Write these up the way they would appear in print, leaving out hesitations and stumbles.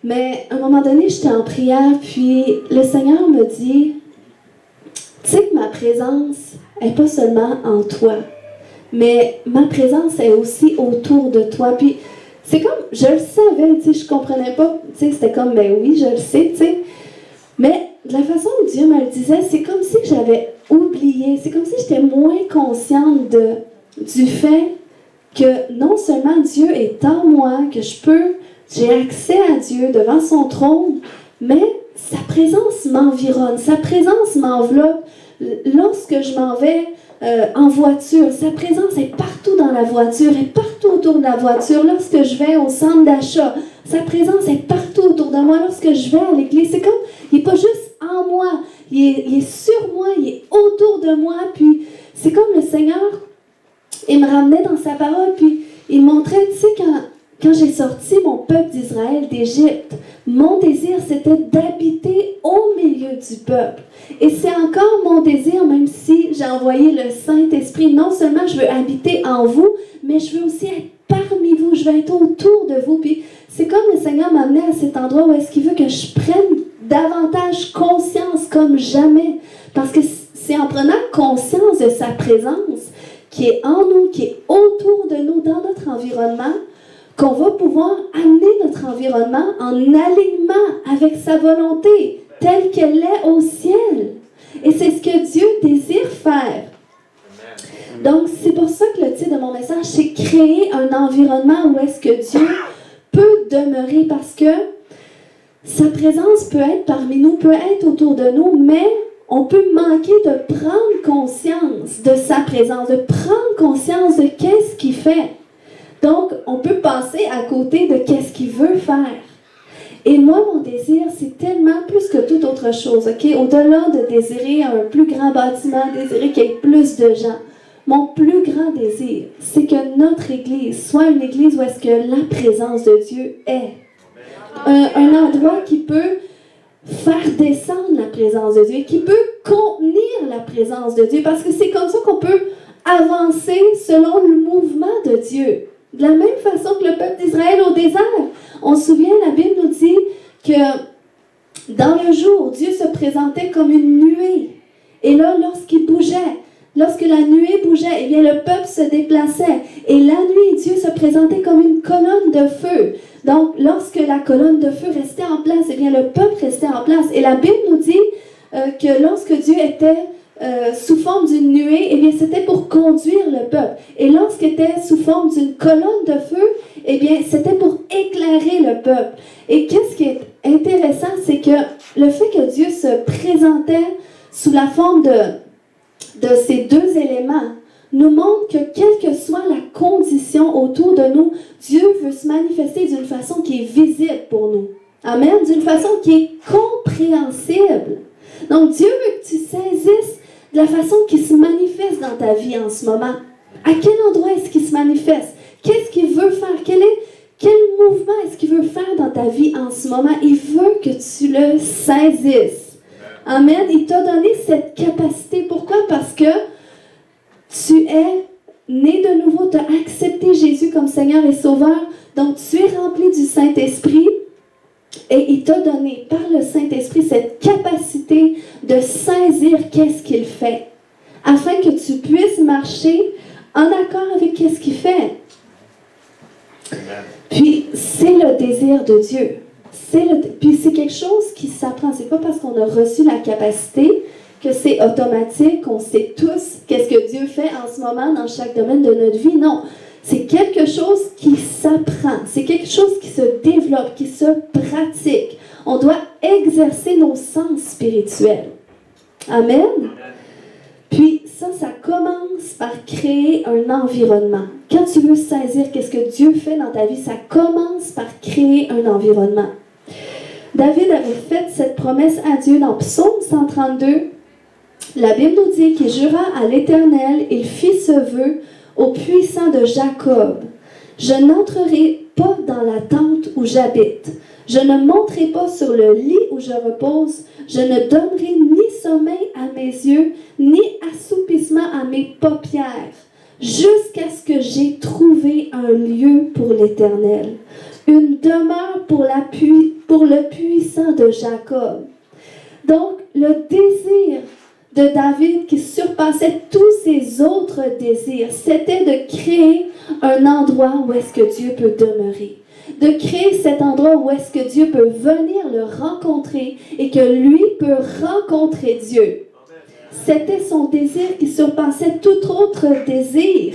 Mais à un moment donné, j'étais en prière, puis le Seigneur me dit, tu sais que ma présence n'est pas seulement en toi, mais ma présence est aussi autour de toi. Puis c'est comme, je le savais, tu sais, je comprenais pas, tu sais, c'était comme, ben oui, je le sais, tu sais. Mais de la façon dont Dieu me le disait, c'est comme si j'avais oublié, c'est comme si j'étais moins consciente du fait que non seulement Dieu est en moi, que j'ai accès à Dieu devant son trône, mais sa présence m'environne, sa présence m'enveloppe. Lorsque je m'en vais en voiture, sa présence est partout dans la voiture, est partout autour de la voiture. Lorsque je vais au centre d'achat, sa présence est partout autour de moi. Lorsque je vais à l'église, c'est comme, il n'est pas juste en moi, il est sur moi, il est autour de moi. Puis c'est comme le Seigneur, il me ramenait dans sa parole, puis il montrait, tu sais, quand j'ai sorti mon peuple d'Israël d'Égypte, mon désir, c'était d'habiter au milieu du peuple. Et c'est encore mon désir, même si j'ai envoyé le Saint-Esprit. Non seulement je veux habiter en vous, mais je veux aussi être parmi vous. Je veux être autour de vous. Puis c'est comme le Seigneur m'a amené à cet endroit où est-ce qu'il veut que je prenne davantage conscience comme jamais. Parce que c'est en prenant conscience de sa présence qui est en nous, qui est autour de nous, dans notre environnement, qu'on va pouvoir amener notre environnement en alignement avec sa volonté, telle qu'elle est au ciel. Et c'est ce que Dieu désire faire. Donc, c'est pour ça que le titre de mon message, c'est créer un environnement où est-ce que Dieu peut demeurer, parce que sa présence peut être parmi nous, peut être autour de nous, mais on peut manquer de prendre conscience de sa présence, de prendre conscience de qu'est-ce qu'il fait. Donc, on peut passer à côté de qu'est-ce qu'il veut faire. Et moi, mon désir, c'est tellement plus que toute autre chose, ok? Au-delà de désirer un plus grand bâtiment, désirer qu'il y ait plus de gens, mon plus grand désir, c'est que notre Église soit une Église où est-ce que la présence de Dieu est. Un endroit qui peut faire descendre la présence de Dieu, qui peut contenir la présence de Dieu, parce que c'est comme ça qu'on peut avancer selon le mouvement de Dieu. De la même façon que le peuple d'Israël au désert. On se souvient, la Bible nous dit que dans le jour, Dieu se présentait comme une nuée. Et là, lorsque la nuée bougeait, eh bien, le peuple se déplaçait. Et la nuit, Dieu se présentait comme une colonne de feu. Donc, lorsque la colonne de feu restait en place, eh bien, le peuple restait en place. Et la Bible nous dit que lorsque Dieu était sous forme d'une nuée, eh bien, c'était pour conduire le peuple. Et lorsqu'il était sous forme d'une colonne de feu, eh bien, c'était pour éclairer le peuple. Et qu'est-ce qui est intéressant, c'est que le fait que Dieu se présentait sous la forme de ces deux éléments nous montre que quelle que soit la condition autour de nous, Dieu veut se manifester d'une façon qui est visible pour nous. Amen. D'une façon qui est compréhensible. Donc, Dieu veut que tu saisisses de la façon qui se manifeste dans ta vie en ce moment. À quel endroit est-ce qu'il se manifeste? Qu'est-ce qu'il veut faire? Quel mouvement est-ce qu'il veut faire dans ta vie en ce moment? Il veut que tu le saisisses. Amen. Il t'a donné cette capacité. Pourquoi? Parce que tu es né de nouveau, tu as accepté Jésus comme Seigneur et Sauveur. Donc, tu es rempli du Saint-Esprit. Et il t'a donné par le Saint-Esprit cette capacité de saisir qu'est-ce qu'il fait, afin que tu puisses marcher en accord avec qu'est-ce qu'il fait. Amen. Puis c'est le désir de Dieu. Puis c'est quelque chose qui s'apprend. C'est pas parce qu'on a reçu la capacité que c'est automatique, qu'on sait tous qu'est-ce que Dieu fait en ce moment dans chaque domaine de notre vie. Non. C'est quelque chose qui s'apprend, c'est quelque chose qui se développe, qui se pratique. On doit exercer nos sens spirituels. Amen. Puis ça commence par créer un environnement. Quand tu veux saisir qu'est-ce que Dieu fait dans ta vie, ça commence par créer un environnement. David avait fait cette promesse à Dieu dans Psaume 132. La Bible nous dit qu'il jura à l'Éternel, il fit ce vœu au puissant de Jacob. Je n'entrerai pas dans la tente où j'habite. Je ne monterai pas sur le lit où je repose. Je ne donnerai ni sommeil à mes yeux, ni assoupissement à mes paupières, jusqu'à ce que j'ai trouvé un lieu pour l'Éternel, une demeure pour la pour le puissant de Jacob. Donc, le désir de David qui surpassait tous ses autres désirs, c'était de créer un endroit où est-ce que Dieu peut demeurer. De créer cet endroit où est-ce que Dieu peut venir le rencontrer et que lui peut rencontrer Dieu. C'était son désir qui surpassait tout autre désir.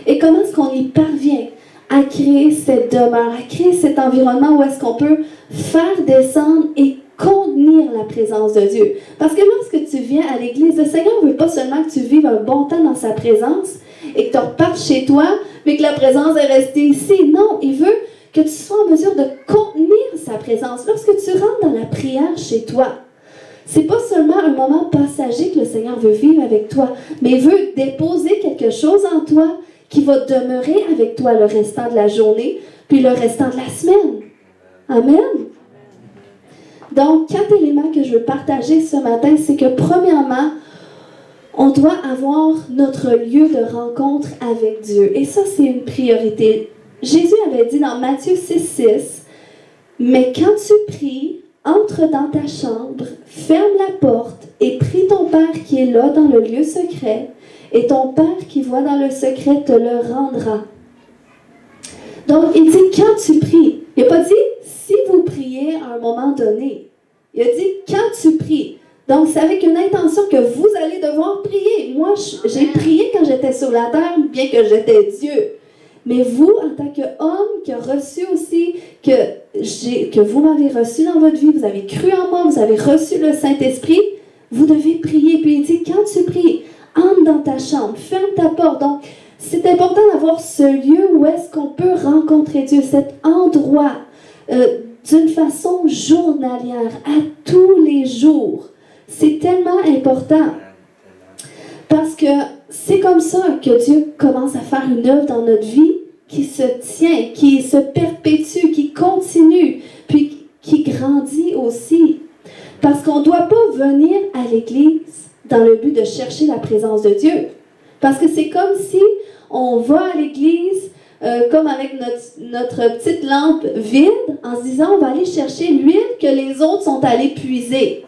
Et comment est-ce qu'on y parvient à créer cette demeure, à créer cet environnement où est-ce qu'on peut faire descendre et contenir la présence de Dieu? Parce que lorsque tu viens à l'église, le Seigneur ne veut pas seulement que tu vives un bon temps dans sa présence et que tu repartes chez toi, mais que la présence est restée ici. Non, il veut que tu sois en mesure de contenir sa présence. Lorsque tu rentres dans la prière chez toi, c'est pas seulement un moment passager que le Seigneur veut vivre avec toi, mais il veut déposer quelque chose en toi qui va demeurer avec toi le restant de la journée, puis le restant de la semaine. Amen. Donc, 4 éléments que je veux partager ce matin, c'est que premièrement, on doit avoir notre lieu de rencontre avec Dieu. Et ça, c'est une priorité. Jésus avait dit dans Matthieu 6,6, « Mais quand tu pries, entre dans ta chambre, ferme la porte et prie ton Père qui est là dans le lieu secret, et ton Père qui voit dans le secret te le rendra. » Donc, il dit « quand tu pries ». Il n'a pas dit « si vous priez à un moment donné ». Il a dit « quand tu pries ». Donc, c'est avec une intention que vous allez devoir prier. Moi, j'ai prié quand j'étais sur la terre, bien que j'étais Dieu. Mais vous, en tant qu'homme qui a reçu aussi, que vous m'avez reçu dans votre vie, vous avez cru en moi, vous avez reçu le Saint-Esprit, vous devez prier. Puis il dit, quand tu pries, entre dans ta chambre, ferme ta porte. Donc, c'est important d'avoir ce lieu où est-ce qu'on peut rencontrer Dieu, cet endroit, d'une façon journalière, à tous les jours. C'est tellement important. Parce que c'est comme ça que Dieu commence à faire une œuvre dans notre vie qui se tient, qui se perpétue, qui continue, puis qui grandit aussi. Parce qu'on ne doit pas venir à l'église dans le but de chercher la présence de Dieu. Parce que c'est comme si on va à l'église comme avec notre petite lampe vide, en se disant on va aller chercher l'huile que les autres sont allés puiser.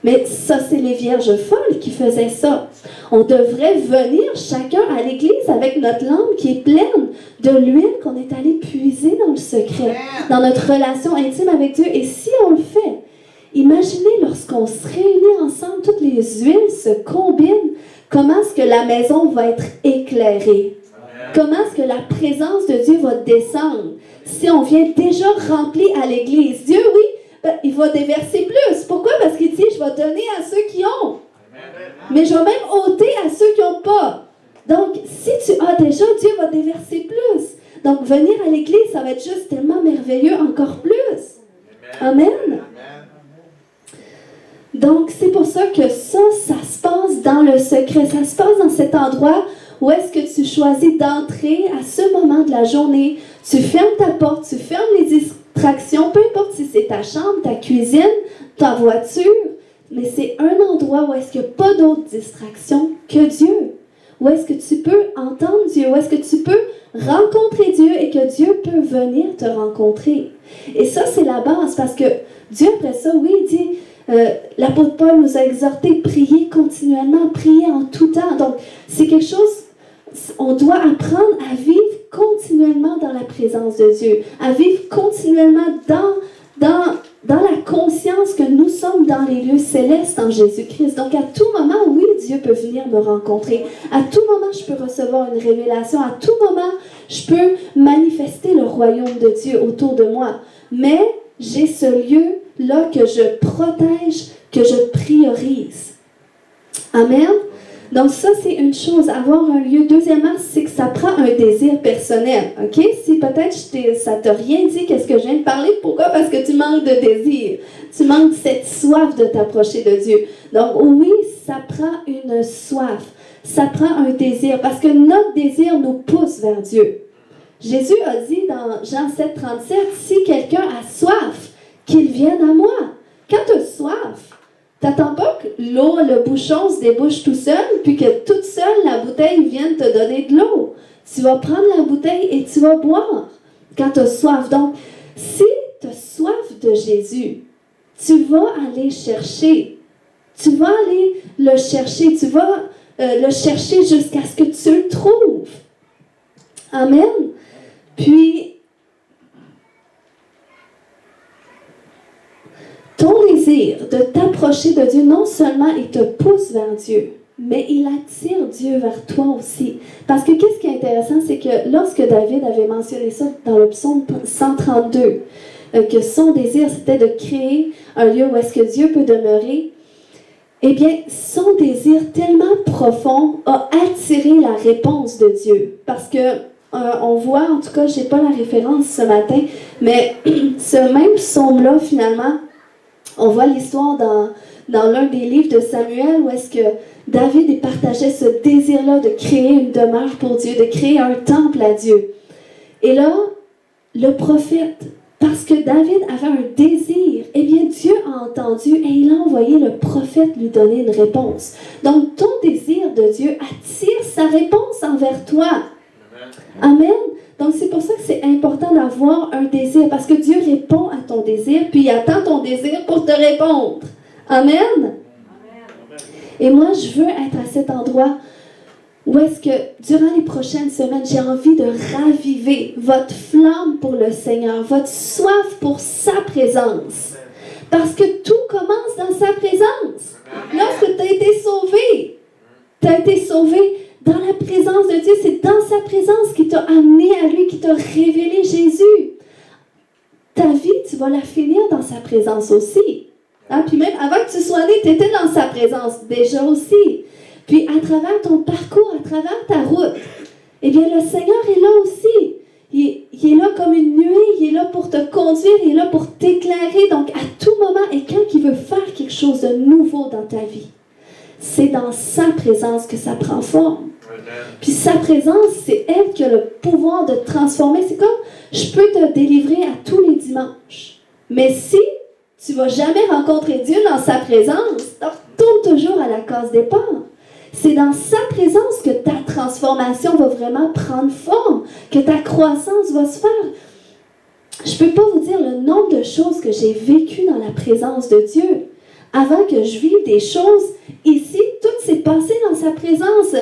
Mais ça, c'est les vierges folles qui faisaient ça. On devrait venir chacun à l'église avec notre lampe qui est pleine de l'huile qu'on est allé puiser dans le secret, dans notre relation intime avec Dieu. Et si on le fait, imaginez lorsqu'on se réunit ensemble, toutes les huiles se combinent, comment est-ce que la maison va être éclairée? Comment est-ce que la présence de Dieu va descendre? Si on vient déjà rempli à l'église, Dieu, oui, il va déverser plus. Pourquoi? Parce qu'il dit, je vais donner à ceux qui ont. Mais je vais même ôter à ceux qui n'ont pas. Donc, si tu as déjà, Dieu va déverser plus. Donc, venir à l'église, ça va être juste tellement merveilleux, encore plus. Amen. Donc, c'est pour ça que ça se passe dans le secret. Ça se passe dans cet endroit où est-ce que tu choisis d'entrer à ce moment de la journée. Tu fermes ta porte, tu fermes les distractions, peu importe si c'est ta chambre, ta cuisine, ta voiture, mais c'est un endroit où est-ce qu'il n'y a pas d'autre distraction que Dieu. Où est-ce que tu peux entendre Dieu, où est-ce que tu peux rencontrer Dieu et que Dieu peut venir te rencontrer. Et ça, c'est la base parce que Dieu, après ça, oui, il dit, l'apôtre Paul nous a exhorté à prier continuellement, prier en tout temps. Donc, c'est quelque chose, on doit apprendre à vivre continuellement dans la présence de Dieu, à vivre continuellement dans la conscience que nous sommes dans les lieux célestes en Jésus-Christ. Donc, à tout moment, oui, Dieu peut venir me rencontrer. À tout moment, je peux recevoir une révélation. À tout moment, je peux manifester le royaume de Dieu autour de moi. Mais j'ai ce lieu-là que je protège, que je priorise. Amen. Donc ça, c'est une chose, avoir un lieu. Deuxièmement, c'est que ça prend un désir personnel. OK? Si peut-être ça ne t'a rien dit, qu'est-ce que je viens de parler? Pourquoi? Parce que tu manques de désir. Tu manques cette soif de t'approcher de Dieu. Donc oui, ça prend une soif. Ça prend un désir. Parce que notre désir nous pousse vers Dieu. Jésus a dit dans Jean 7,37, si quelqu'un a soif, qu'il vienne à moi. Quand tu as soif, t'attends pas que l'eau, le bouchon se débouche tout seul, puis que toute seule, la bouteille vienne te donner de l'eau. Tu vas prendre la bouteille et tu vas boire quand tu as soif. Donc, si tu as de Jésus. Tu vas aller chercher. Tu vas aller le chercher. Tu vas le chercher jusqu'à ce que tu le trouves. Amen. Puis, ton désir de t'approcher de Dieu, non seulement il te pousse vers Dieu, mais il attire Dieu vers toi aussi. Parce que qu'est-ce qui est intéressant, c'est que lorsque David avait mentionné ça dans le psaume 132, que son désir c'était de créer un lieu où est-ce que Dieu peut demeurer, eh bien, son désir tellement profond a attiré la réponse de Dieu. Parce que on voit, en tout cas, je n'ai pas la référence ce matin, mais ce même psaume-là, finalement, on voit l'histoire dans l'un des livres de Samuel où est-ce que David partageait ce désir-là de créer une demeure pour Dieu, de créer un temple à Dieu. Et là, le prophète, parce que David avait un désir, eh bien Dieu a entendu et il a envoyé le prophète lui donner une réponse. Donc ton désir de Dieu attire sa réponse envers toi. Amen. Donc c'est pour ça que c'est important d'avoir un désir, parce que Dieu répond à ton désir, puis il attend ton désir pour te répondre. Amen. Et moi, je veux être à cet endroit où est-ce que, durant les prochaines semaines, j'ai envie de raviver votre flamme pour le Seigneur, votre soif pour sa présence. Parce que tout commence dans sa présence. Lorsque tu as été sauvé dans la présence de Dieu. C'est dans sa présence qui t'a amené à lui, qui t'a révélé Jésus. Ta vie, tu vas la finir dans sa présence aussi. Hein? Puis même avant que tu sois né, tu étais dans sa présence déjà aussi. Puis à travers ton parcours, à travers ta route, eh bien le Seigneur est là aussi. Il est là comme une nuée, il est là pour te conduire, il est là pour t'éclairer. Donc à tout moment, et quand il veut faire quelque chose de nouveau dans ta vie, c'est dans sa présence que ça prend forme. Puis sa présence, c'est elle qui a le pouvoir de transformer. C'est comme, je peux te délivrer à tous les dimanches. Mais si tu ne vas jamais rencontrer Dieu dans sa présence, retourne toujours à la case départ. C'est dans sa présence que ta transformation va vraiment prendre forme, que ta croissance va se faire. Je ne peux pas vous dire le nombre de choses que j'ai vécues dans la présence de Dieu. Avant que je vive des choses ici, tout s'est passé dans sa présence.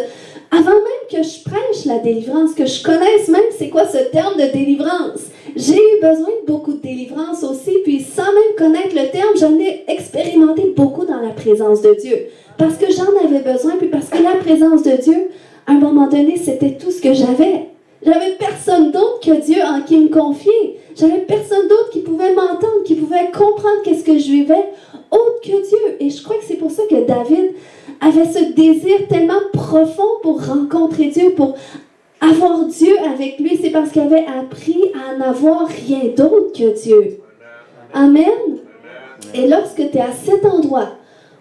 Avant même que je prêche la délivrance, que je connaisse même c'est quoi ce terme de délivrance. J'ai eu besoin de beaucoup de délivrance aussi, puis sans même connaître le terme, j'en ai expérimenté beaucoup dans la présence de Dieu. Parce que j'en avais besoin, puis parce que la présence de Dieu, à un moment donné, c'était tout ce que j'avais. J'avais personne d'autre que Dieu en qui me confier. J'avais personne d'autre qui pouvait m'entendre, qui pouvait comprendre qu'est-ce que je vivais, autre que Dieu. Et je crois que c'est pour ça que David avait ce désir tellement profond pour rencontrer Dieu, pour avoir Dieu avec lui. C'est parce qu'il avait appris à n'avoir rien d'autre que Dieu. Amen. Et lorsque tu es à cet endroit,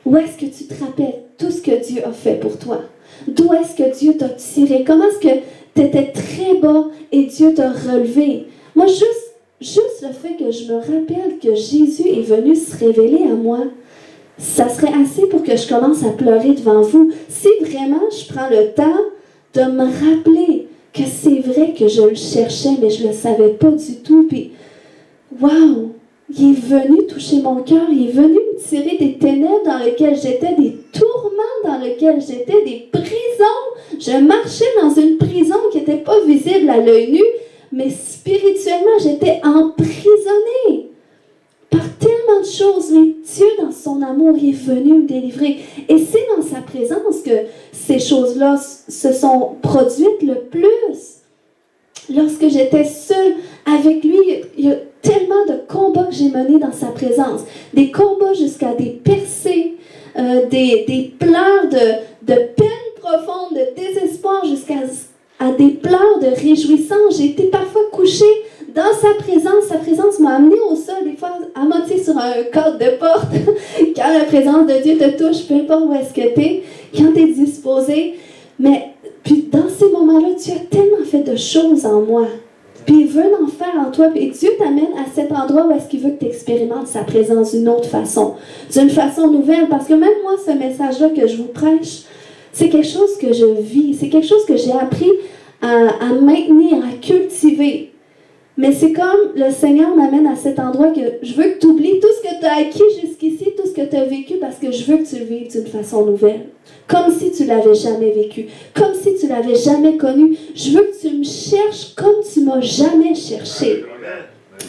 où est-ce que tu te rappelles tout ce que Dieu a fait pour toi? D'où est-ce que Dieu t'a tiré? Comment est-ce que tu étais très bas et Dieu t'a relevé? Moi, juste le fait que je me rappelle que Jésus est venu se révéler à moi, ça serait assez pour que je commence à pleurer devant vous. Si vraiment je prends le temps de me rappeler que c'est vrai que je le cherchais, mais je ne le savais pas du tout. Puis, waouh! Il est venu toucher mon cœur, il est venu me tirer des ténèbres dans lesquelles j'étais, des tourments dans lesquels j'étais, des prisons. Je marchais dans une prison qui n'était pas visible à l'œil nu, mais spirituellement, j'étais emprisonnée par tellement de choses. Mais Dieu, dans son amour, il est venu me délivrer. Et c'est dans sa présence que ces choses-là se sont produites le plus. Lorsque j'étais seule avec lui, il y a tellement de combats que j'ai menés dans sa présence. Des combats jusqu'à des percées, des pleurs de peine profonde, de désespoir, jusqu'à des pleurs de réjouissance. J'ai été parfois couchée dans sa présence. Sa présence m'a amenée au sol, des fois à moitié sur un cadre de porte. Quand la présence de Dieu te touche, peu importe où est-ce que tu es, quand tu es disposé. Mais puis dans ces moments-là, Dieu a tellement fait de choses en moi. Puis il veut en faire en toi. Et Dieu t'amène à cet endroit où est-ce qu'il veut que tu expérimentes sa présence d'une autre façon. D'une façon nouvelle. Parce que même moi, ce message-là que je vous prêche, c'est quelque chose que je vis. C'est quelque chose que j'ai appris à maintenir, à cultiver. Mais c'est comme le Seigneur m'amène à cet endroit que je veux que tu oublies tout ce que tu as acquis jusqu'ici, tout ce que tu as vécu, parce que je veux que tu le vives d'une façon nouvelle. Comme si tu ne l'avais jamais vécu, comme si tu ne l'avais jamais connu. Je veux que tu me cherches comme tu ne m'as jamais cherché.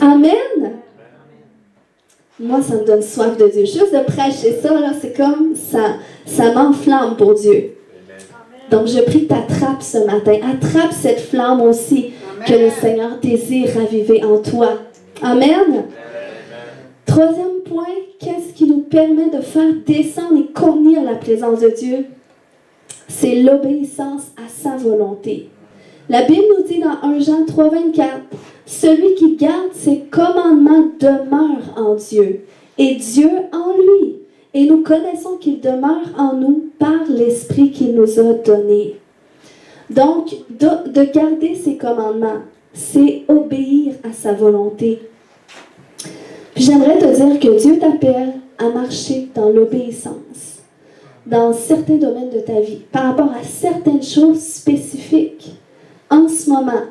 Amen. Moi, ça me donne soif de Dieu. Juste de prêcher ça, là, c'est comme ça m'enflamme pour Dieu. Donc, je prie que tu attrapes ce matin. Attrape cette flamme aussi que le Seigneur désire raviver en toi. Amen. Troisième point, qu'est-ce qui nous permet de faire descendre et contenir la présence de Dieu? C'est l'obéissance à sa volonté. La Bible nous dit dans 1 Jean 3, 24, « Celui qui garde ses commandements demeure en Dieu, et Dieu en lui. Et nous connaissons qu'il demeure en nous par l'Esprit qu'il nous a donné. » Donc, de garder ses commandements, c'est obéir à sa volonté. Puis j'aimerais te dire que Dieu t'appelle à marcher dans l'obéissance, dans certains domaines de ta vie, par rapport à certaines choses spécifiques. En ce moment,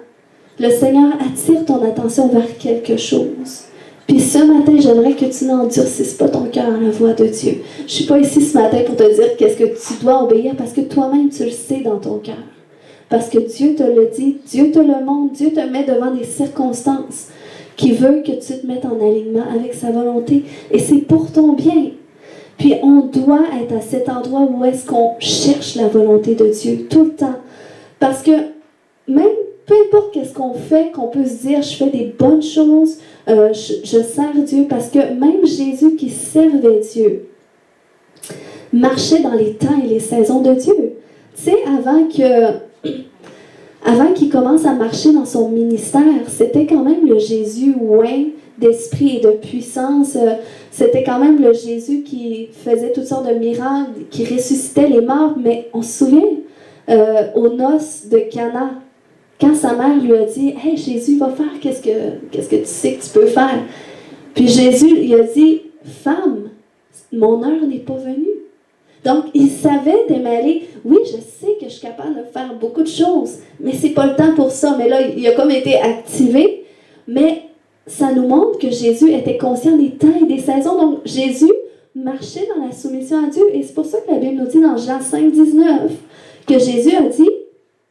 le Seigneur attire ton attention vers quelque chose. Puis ce matin, j'aimerais que tu n'endurcisses pas ton cœur à la voix de Dieu. Je ne suis pas ici ce matin pour te dire qu'est-ce que tu dois obéir, parce que toi-même, tu le sais dans ton cœur. Parce que Dieu te le dit, Dieu te le montre, Dieu te met devant des circonstances qui veut que tu te mettes en alignement avec sa volonté. Et c'est pour ton bien. Puis on doit être à cet endroit où est-ce qu'on cherche la volonté de Dieu tout le temps. Parce que même peu importe qu'est-ce qu'on fait, qu'on peut se dire, je fais des bonnes choses, je sers Dieu, parce que même Jésus qui servait Dieu marchait dans les temps et les saisons de Dieu. Tu sais, avant qu'il commence à marcher dans son ministère, c'était quand même le Jésus oint d'esprit et de puissance. C'était quand même le Jésus qui faisait toutes sortes de miracles, qui ressuscitait les morts. Mais on se souvient aux noces de Cana, quand sa mère lui a dit « Hey, Jésus, va faire qu'est-ce que tu sais que tu peux faire. » Puis Jésus lui a dit « Femme, mon heure n'est pas venue. » Donc, il savait démêler. Oui, je sais que je suis capable de faire beaucoup de choses, mais c'est pas le temps pour ça. Mais là, il a comme été activé. Mais ça nous montre que Jésus était conscient des temps et des saisons. Donc, Jésus marchait dans la soumission à Dieu. Et c'est pour ça que la Bible nous dit dans Jean 5, 19, que Jésus a dit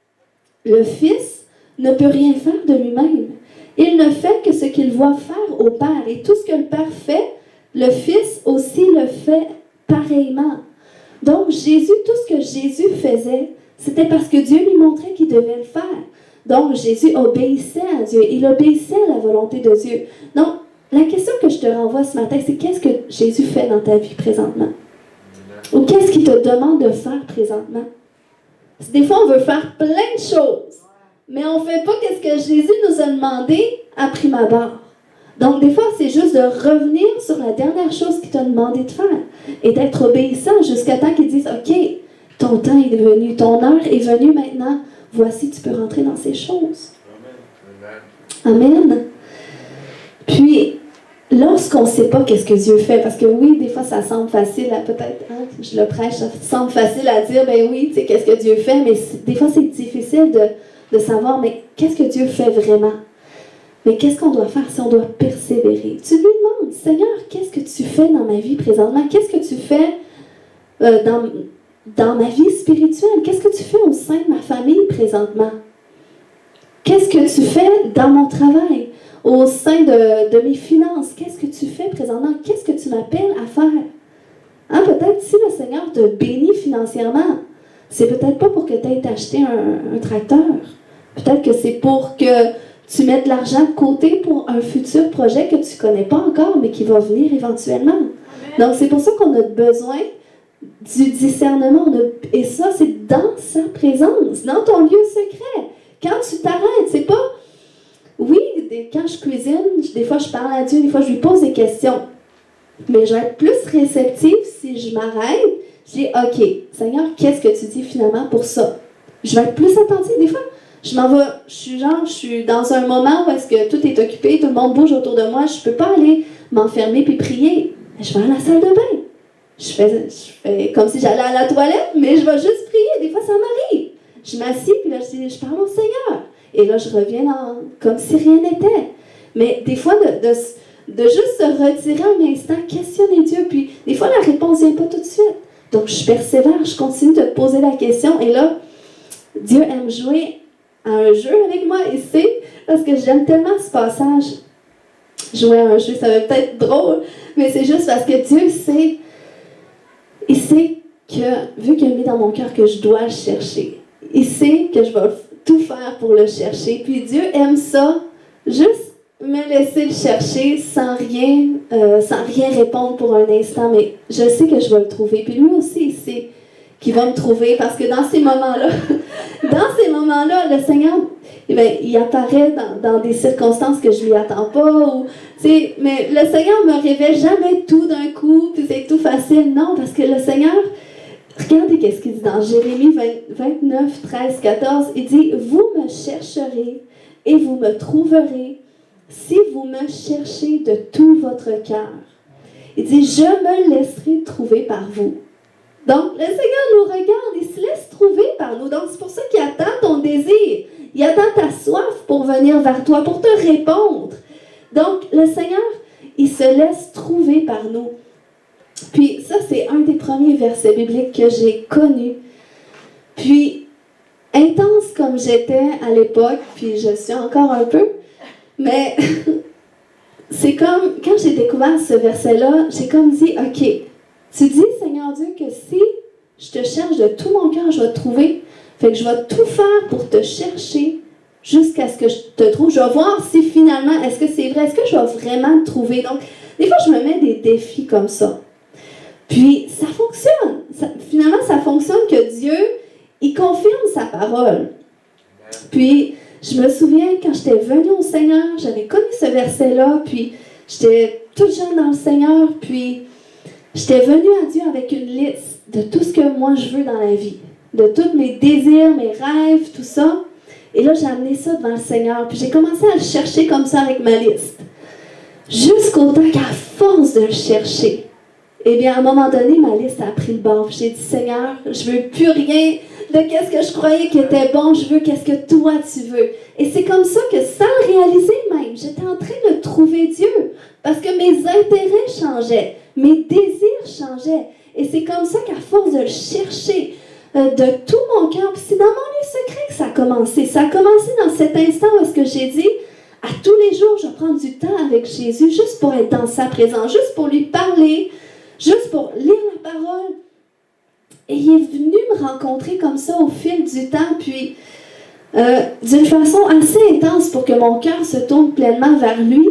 « Le Fils ne peut rien faire de lui-même. Il ne fait que ce qu'il voit faire au Père. Et tout ce que le Père fait, le Fils aussi le fait pareillement. » Donc, Jésus, tout ce que Jésus faisait, c'était parce que Dieu lui montrait qu'il devait le faire. Donc, Jésus obéissait à Dieu. Il obéissait à la volonté de Dieu. Donc, la question que je te renvoie ce matin, c'est qu'est-ce que Jésus fait dans ta vie présentement? Ou qu'est-ce qu'il te demande de faire présentement? Parce que des fois, on veut faire plein de choses, mais on ne fait pas ce que Jésus nous a demandé à prime abord. Donc, des fois, c'est juste de revenir sur la dernière chose qu'il t'a demandé de faire et d'être obéissant jusqu'à temps qu'il dise « Ok, ton temps est venu, ton heure est venue maintenant. Voici, tu peux rentrer dans ces choses. » Amen. Puis, lorsqu'on ne sait pas qu'est-ce que Dieu fait, parce que oui, des fois, ça semble facile à peut-être, je le prêche, ça semble facile à dire, ben oui, tu sais, qu'est-ce que Dieu fait, mais des fois, c'est difficile de savoir, mais qu'est-ce que Dieu fait vraiment? Mais qu'est-ce qu'on doit faire si on doit persévérer? Tu lui demandes, Seigneur, qu'est-ce que tu fais dans ma vie présentement? Qu'est-ce que tu fais dans ma vie spirituelle? Qu'est-ce que tu fais au sein de ma famille présentement? Qu'est-ce que tu fais dans mon travail? Au sein de mes finances? Qu'est-ce que tu fais présentement? Qu'est-ce que tu m'appelles à faire? Peut-être si le Seigneur te bénit financièrement, c'est peut-être pas pour que tu aies acheté un tracteur. Peut-être que c'est pour que tu mets de l'argent de côté pour un futur projet que tu ne connais pas encore, mais qui va venir éventuellement. Donc, c'est pour ça qu'on a besoin du discernement. Et ça, c'est dans sa présence, dans ton lieu secret. Quand tu t'arrêtes, c'est pas... Oui, quand je cuisine, des fois, je parle à Dieu, des fois, je lui pose des questions. Mais je vais être plus réceptive si je m'arrête. Je dis, OK, Seigneur, qu'est-ce que tu dis finalement pour ça? Je vais être plus attentive. Des fois, je m'en vais, je suis dans un moment où est-ce que tout est occupé, tout le monde bouge autour de moi, je peux pas aller m'enfermer puis prier. Je vais à la salle de bain. Je fais comme si j'allais à la toilette, mais je vais juste prier. Des fois, ça m'arrive. Je m'assieds puis là, je parle au Seigneur. Et là, je reviens comme si rien n'était. Mais des fois, de juste se retirer un instant, questionner Dieu, puis des fois, la réponse vient pas tout de suite. Donc, je persévère, je continue de poser la question, et là, Dieu aime jouer à un jeu avec moi, et c'est parce que j'aime tellement ce passage. Jouer à un jeu, ça va peut-être drôle, mais c'est juste parce que Dieu sait, il sait que, vu qu'il a mis dans mon cœur que je dois le chercher, il sait que je vais tout faire pour le chercher, puis Dieu aime ça, juste me laisser le chercher sans rien répondre pour un instant, mais je sais que je vais le trouver, puis lui aussi, il sait qu'il va me trouver, parce que dans ces moments-là, le Seigneur, il apparaît dans des circonstances que je ne lui attends pas, mais le Seigneur ne me révèle jamais tout d'un coup, puis c'est tout facile, non, parce que le Seigneur, regardez qu'est-ce qu'il dit dans Jérémie 29, 13, 14, il dit « Vous me chercherez et vous me trouverez si vous me cherchez de tout votre cœur. » Il dit « Je me laisserai trouver par vous. » Donc, le Seigneur nous regarde, il se laisse trouver par nous. Donc, c'est pour ça qu'il attend ton désir. Il attend ta soif pour venir vers toi, pour te répondre. Donc, le Seigneur, il se laisse trouver par nous. Puis, ça, c'est un des premiers versets bibliques que j'ai connus. Puis, intense comme j'étais à l'époque, puis je suis encore un peu, mais c'est comme, quand j'ai découvert ce verset-là, j'ai comme dit, OK, tu dis, Seigneur Dieu, que si je te cherche de tout mon cœur, je vais te trouver. Fait que je vais tout faire pour te chercher jusqu'à ce que je te trouve. Je vais voir si finalement, est-ce que c'est vrai, est-ce que je vais vraiment te trouver. Donc, des fois, je me mets des défis comme ça. Puis, ça fonctionne. Finalement, ça fonctionne que Dieu, il confirme sa parole. Puis, je me souviens, quand j'étais venue au Seigneur, j'avais connu ce verset-là, puis j'étais toute jeune dans le Seigneur, puis j'étais venue à Dieu avec une liste de tout ce que moi je veux dans la vie, de tous mes désirs, mes rêves, tout ça. Et là, j'ai amené ça devant le Seigneur, puis j'ai commencé à le chercher comme ça avec ma liste. Jusqu'au temps qu'à force de le chercher, eh bien, à un moment donné, ma liste a pris le bord. J'ai dit, Seigneur, je veux plus rien de qu'est-ce que je croyais qui était bon, je veux qu'est-ce que toi tu veux. Et c'est comme ça que, sans le réaliser même, j'étais en train de trouver Dieu. Parce que mes intérêts changeaient, mes désirs changeaient. Et c'est comme ça qu'à force de le chercher de tout mon cœur, puis c'est dans mon lieu secret que ça a commencé. Ça a commencé dans cet instant où est-ce que j'ai dit, à tous les jours, je prends du temps avec Jésus, juste pour être dans sa présence, juste pour lui parler, juste pour lire la parole. Et il est venu me rencontrer comme ça au fil du temps, puis d'une façon assez intense pour que mon cœur se tourne pleinement vers lui.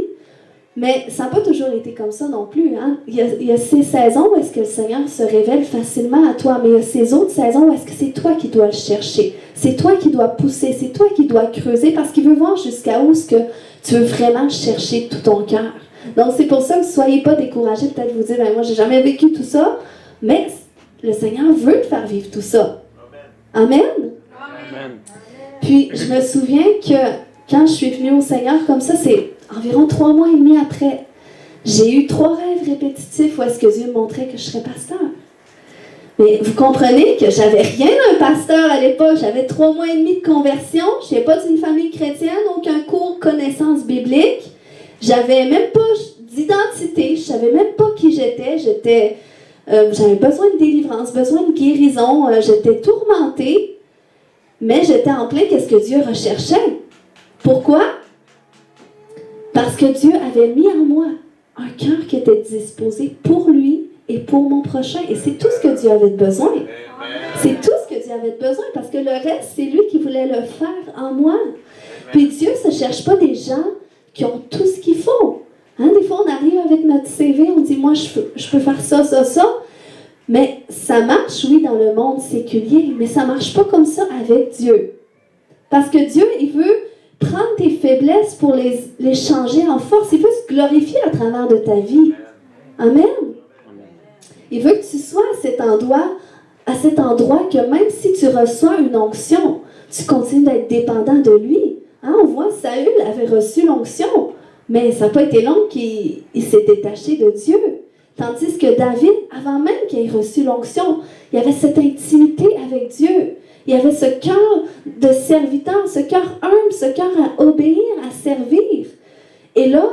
Mais ça n'a pas toujours été comme ça non plus. Hein? Il y a ces saisons où est-ce que le Seigneur se révèle facilement à toi, mais il y a ces autres saisons où est-ce que c'est toi qui dois le chercher. C'est toi qui dois pousser, c'est toi qui dois creuser, parce qu'il veut voir jusqu'à où est-ce que tu veux vraiment le chercher de tout ton cœur. Donc c'est pour ça que ne soyez pas découragés, peut-être vous dire, moi j'ai jamais vécu tout ça, mais le Seigneur veut te faire vivre tout ça. Amen. Amen. Puis je me souviens que quand je suis venue au Seigneur comme ça, c'est environ 3 mois et demi après, j'ai eu 3 rêves répétitifs où est-ce que Dieu me montrait que je serais pasteur. Mais vous comprenez que j'avais rien d'un pasteur à l'époque. J'avais 3 mois et demi de conversion. Je n'étais pas d'une famille chrétienne, aucun cours connaissance biblique. J'avais même pas d'identité. Je savais même pas qui j'étais. J'avais besoin de délivrance, besoin de guérison. J'étais tourmentée. Mais j'étais en plein qu'est-ce que Dieu recherchait. Pourquoi? Parce que Dieu avait mis en moi un cœur qui était disposé pour lui et pour mon prochain. Et c'est tout ce que Dieu avait besoin. C'est tout ce que Dieu avait besoin, parce que le reste, c'est lui qui voulait le faire en moi. Puis Dieu ne se cherche pas des gens qui ont tout ce qu'il faut. Hein? Des fois, on arrive avec notre CV, on dit, moi, je peux faire ça, ça, ça. Mais ça marche, oui, dans le monde séculier, mais ça ne marche pas comme ça avec Dieu. Parce que Dieu, il veut prendre tes faiblesses pour les changer en force. Il veut se glorifier à travers de ta vie. Amen. Il veut que tu sois à cet endroit que même si tu reçois une onction, tu continues d'être dépendant de lui. Hein, on voit, Saül avait reçu l'onction, mais ça n'a pas été long qu'il s'est détaché de Dieu. Tandis que David, avant même qu'il ait reçu l'onction, il avait cette intimité avec Dieu. Il y avait ce cœur de serviteur, ce cœur humble, ce cœur à obéir, à servir. Et là,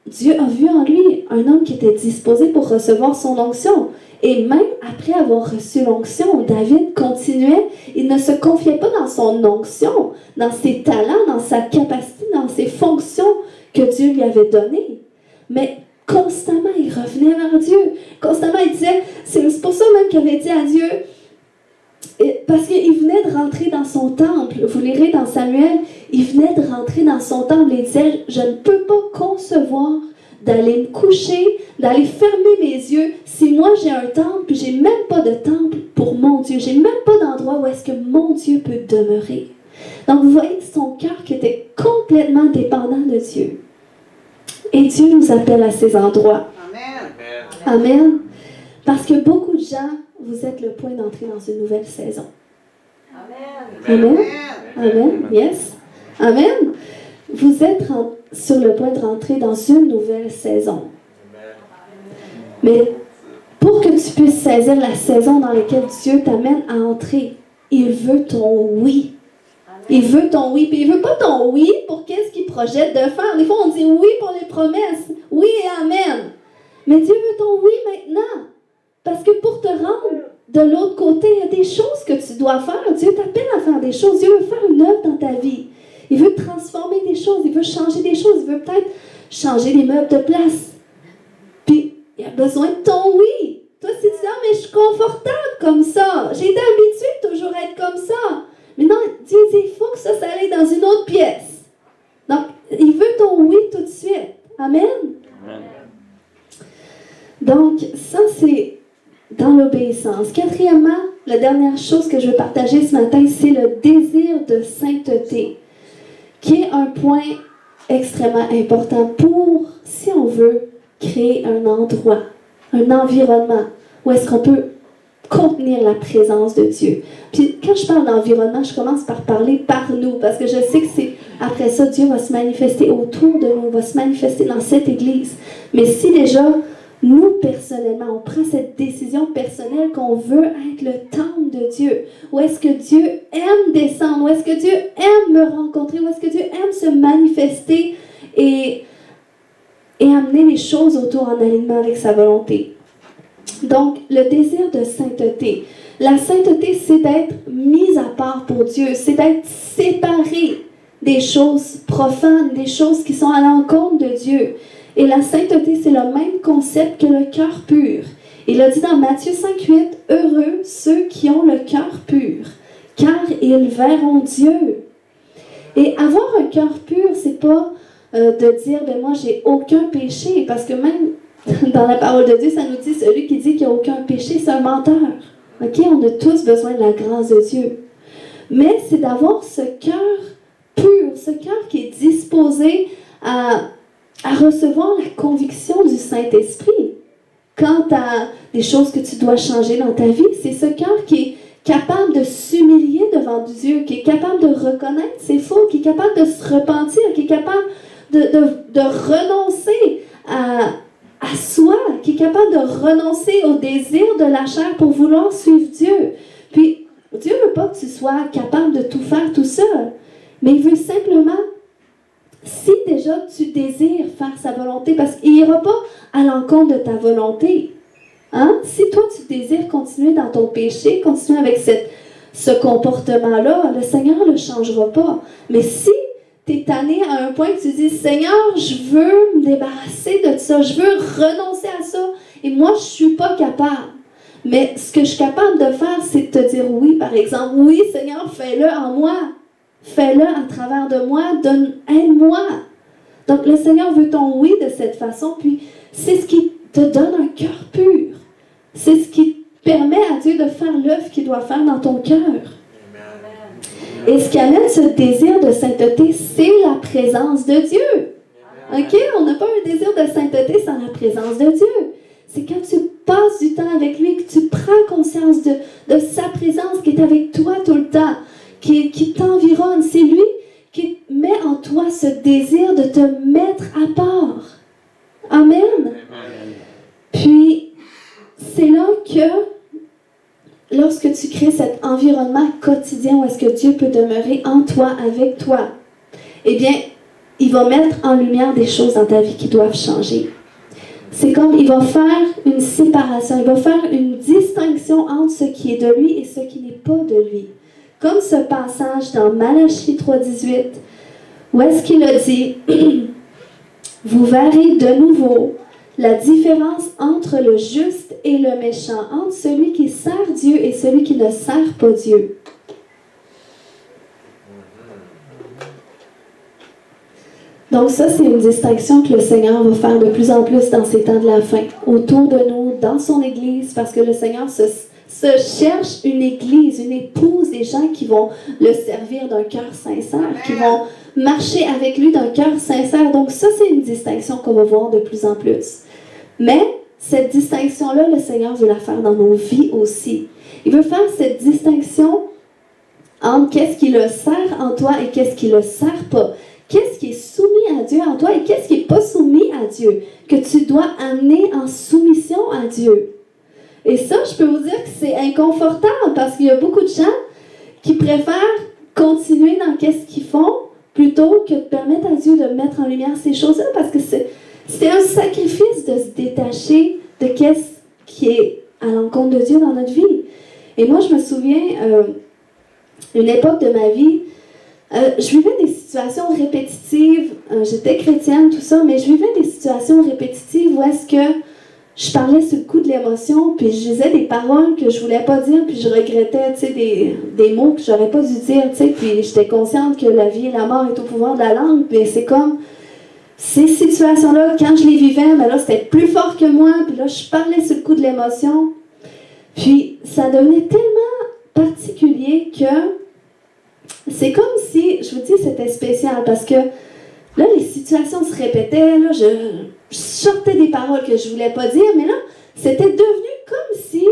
Dieu a vu en lui un homme qui était disposé pour recevoir son onction. Et même après avoir reçu l'onction, David continuait, il ne se confiait pas dans son onction, dans ses talents, dans sa capacité, dans ses fonctions que Dieu lui avait données. Mais constamment, il revenait vers Dieu. Constamment, il disait, c'est pour ça même qu'il avait dit à Dieu, parce qu'il venait de rentrer dans son temple, vous lirez dans Samuel, il venait de rentrer dans son temple et il disait, je ne peux pas concevoir d'aller me coucher, d'aller fermer mes yeux. Si moi j'ai un temple, puis j'ai même pas de temple pour mon Dieu, j'ai même pas d'endroit où est-ce que mon Dieu peut demeurer. Donc vous voyez son cœur qui était complètement dépendant de Dieu. Et Dieu nous appelle à ces endroits. Amen. Amen. Parce que beaucoup de gens, vous êtes le point d'entrée dans une nouvelle saison. Amen. Amen. Amen. Yes. Amen. Vous êtes sur le point de rentrer dans une nouvelle saison. Mais pour que tu puisses saisir la saison dans laquelle Dieu t'amène à entrer, il veut ton oui. Il veut ton oui. Puis il ne veut pas ton oui pour qu'est-ce qu'il projette de faire. Des fois, on dit oui pour les promesses. Oui et amen. Mais Dieu veut ton oui maintenant. Parce que pour te rendre de l'autre côté, il y a des choses que tu dois faire. Dieu t'appelle à faire des choses. Dieu veut faire une œuvre dans ta vie. Il veut transformer des choses. Il veut changer des choses. Il veut peut-être changer les meubles de place. Puis, il a besoin de ton oui. Toi, si tu dis, ah, mais je suis confortable comme ça. J'ai été habituée de toujours être comme ça. Mais non, Dieu dit, il faut que ça aille dans une autre pièce. Donc, il veut ton oui tout de suite. Amen? Amen. Donc, ça, c'est dans l'obéissance. Quatrièmement, la dernière chose que je veux partager ce matin, c'est le désir de sainteté, qui est un point extrêmement important pour, si on veut, créer un endroit, un environnement où est-ce qu'on peut contenir la présence de Dieu. Puis quand je parle d'environnement, je commence par parler par nous, parce que je sais que c'est après ça, Dieu va se manifester autour de nous, va se manifester dans cette Église. Mais si déjà, nous, personnellement, on prend cette décision personnelle qu'on veut être le temple de Dieu, où est-ce que Dieu aime descendre, où est-ce que Dieu aime me rencontrer, où est-ce que Dieu aime se manifester et amener les choses autour en alignement avec sa volonté. Donc, le désir de sainteté. La sainteté, c'est d'être mise à part pour Dieu, c'est d'être séparé des choses profanes, des choses qui sont à l'encontre de Dieu. Et la sainteté, c'est le même concept que le cœur pur. Il a dit dans Matthieu 5,8, « Heureux ceux qui ont le cœur pur, car ils verront Dieu. » Et avoir un cœur pur, c'est pas de dire, ben moi, j'ai aucun péché, parce que même dans la parole de Dieu, ça nous dit, celui qui dit qu'il n'y a aucun péché, c'est un menteur. OK? On a tous besoin de la grâce de Dieu. Mais c'est d'avoir ce cœur pur, ce cœur qui est disposé à recevoir la conviction du Saint-Esprit. Quant à des choses que tu dois changer dans ta vie, c'est ce cœur qui est capable de s'humilier devant Dieu, qui est capable de reconnaître ses fautes, qui est capable de se repentir, qui est capable de renoncer à soi, qui est capable de renoncer au désir de la chair pour vouloir suivre Dieu. Puis, Dieu ne veut pas que tu sois capable de tout faire tout seul, mais il veut simplement, si déjà tu désires faire sa volonté, parce qu'il n'ira pas à l'encontre de ta volonté. Hein? Si toi tu désires continuer dans ton péché, continuer avec ce comportement-là, le Seigneur ne le changera pas. Mais si tu es tanné à un point que tu dis, Seigneur, je veux me débarrasser de ça, je veux renoncer à ça, et moi je ne suis pas capable. Mais ce que je suis capable de faire, c'est de te dire oui, par exemple. Oui, Seigneur, fais-le en moi. Fais-le à travers de moi, aide-moi. Donc le Seigneur veut ton oui de cette façon, puis c'est ce qui te donne un cœur pur. C'est ce qui permet à Dieu de faire l'œuvre qu'il doit faire dans ton cœur. Et ce qui amène ce désir de sainteté, c'est la présence de Dieu. OK? On n'a pas un désir de sainteté sans la présence de Dieu. C'est quand tu passes du temps avec lui, que tu prends conscience de sa présence qui est avec toi tout le temps, qui t'environne. C'est lui qui met en toi ce désir de te mettre à part. Amen. Puis, c'est là que, lorsque tu crées cet environnement quotidien où est-ce que Dieu peut demeurer en toi, avec toi, eh bien, il va mettre en lumière des choses dans ta vie qui doivent changer. C'est comme il va faire une séparation, il va faire une distinction entre ce qui est de lui et ce qui n'est pas de lui. Comme ce passage dans Malachie 3,18, où est-ce qu'il a dit « Vous verrez de nouveau la différence entre le juste et le méchant, entre celui qui sert Dieu et celui qui ne sert pas Dieu. » Donc ça, c'est une distinction que le Seigneur va faire de plus en plus dans ces temps de la fin, autour de nous, dans son Église, parce que le Seigneur se cherche une Église, une épouse, des gens qui vont le servir d'un cœur sincère, qui vont marcher avec lui d'un cœur sincère. Donc ça, c'est une distinction qu'on va voir de plus en plus. Mais cette distinction-là, le Seigneur veut la faire dans nos vies aussi. Il veut faire cette distinction entre qu'est-ce qui le sert en toi et qu'est-ce qui le sert pas. Qu'est-ce qui est soumis à Dieu en toi et qu'est-ce qui n'est pas soumis à Dieu, que tu dois amener en soumission à Dieu. Et ça, je peux vous dire que c'est inconfortable parce qu'il y a beaucoup de gens qui préfèrent continuer dans qu'est-ce qu'ils font plutôt que de permettre à Dieu de mettre en lumière ces choses-là, parce que c'est un sacrifice de se détacher de qu'est-ce qui est à l'encontre de Dieu dans notre vie. Et moi, je me souviens, une époque de ma vie, je vivais des situations répétitives, j'étais chrétienne, tout ça, mais je vivais des situations répétitives où est-ce que je parlais sur le coup de l'émotion, puis je disais des paroles que je voulais pas dire, puis je regrettais, tu sais, des mots que j'aurais pas dû dire, tu sais, puis j'étais consciente que la vie et la mort est au pouvoir de la langue, mais c'est comme ces situations-là, quand je les vivais, ben là, c'était plus fort que moi, puis là, je parlais sur le coup de l'émotion, puis ça devenait tellement particulier que c'est comme si, je vous dis, c'était spécial, parce que là, les situations se répétaient, là, je sortais des paroles que je voulais pas dire, mais là, c'était devenu comme si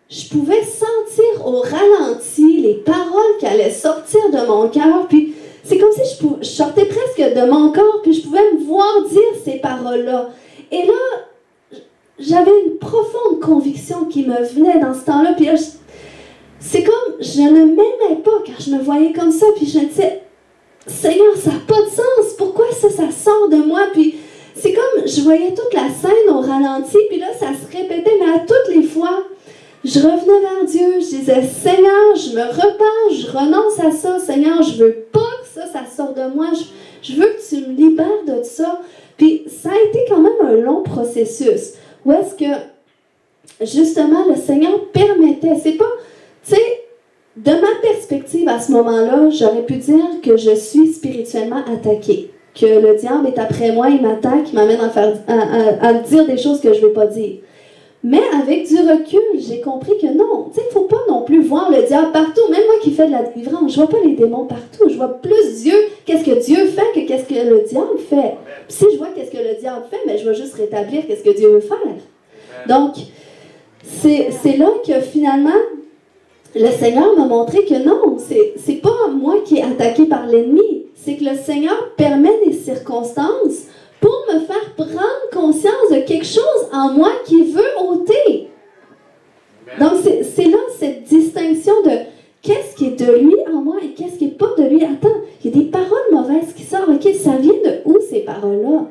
je pouvais sentir au ralenti les paroles qui allaient sortir de mon cœur, puis c'est comme si je sortais presque de mon corps, puis je pouvais me voir dire ces paroles-là. Et là, j'avais une profonde conviction qui me venait dans ce temps-là, puis là, c'est comme, je ne m'aimais pas quand je me voyais comme ça, puis je me disais, Seigneur, ça n'a pas de sens, pourquoi ça sort de moi, puis c'est comme, je voyais toute la scène au ralenti, puis là, ça se répétait, mais à toutes les fois, je revenais vers Dieu, je disais, Seigneur, je me repens, je renonce à ça, Seigneur, je veux pas que ça sorte de moi, je veux que tu me libères de ça. Puis ça a été quand même un long processus, où est-ce que, justement, le Seigneur permettait, c'est pas, tu sais, de ma perspective à ce moment-là, j'aurais pu dire que je suis spirituellement attaquée, que le diable est après moi, il m'attaque, il m'amène à dire des choses que je ne veux pas dire. Mais avec du recul, j'ai compris que non, tu sais, il ne faut pas non plus voir le diable partout. Même moi qui fais de la délivrance, je ne vois pas les démons partout. Je vois plus Dieu, qu'est-ce que Dieu fait que qu'est-ce que le diable fait. Puis si je vois qu'est-ce que le diable fait, mais je vais juste rétablir qu'est-ce que Dieu veut faire. Donc, c'est là que finalement, le Seigneur m'a montré que non, c'est pas moi qui est attaqué par l'ennemi. C'est que le Seigneur permet des circonstances pour me faire prendre conscience de quelque chose en moi qui veut ôter. Donc, c'est là cette distinction de qu'est-ce qui est de lui en moi et qu'est-ce qui n'est pas de lui. Attends, il y a des paroles mauvaises qui sortent. OK, ça vient de où ces paroles-là?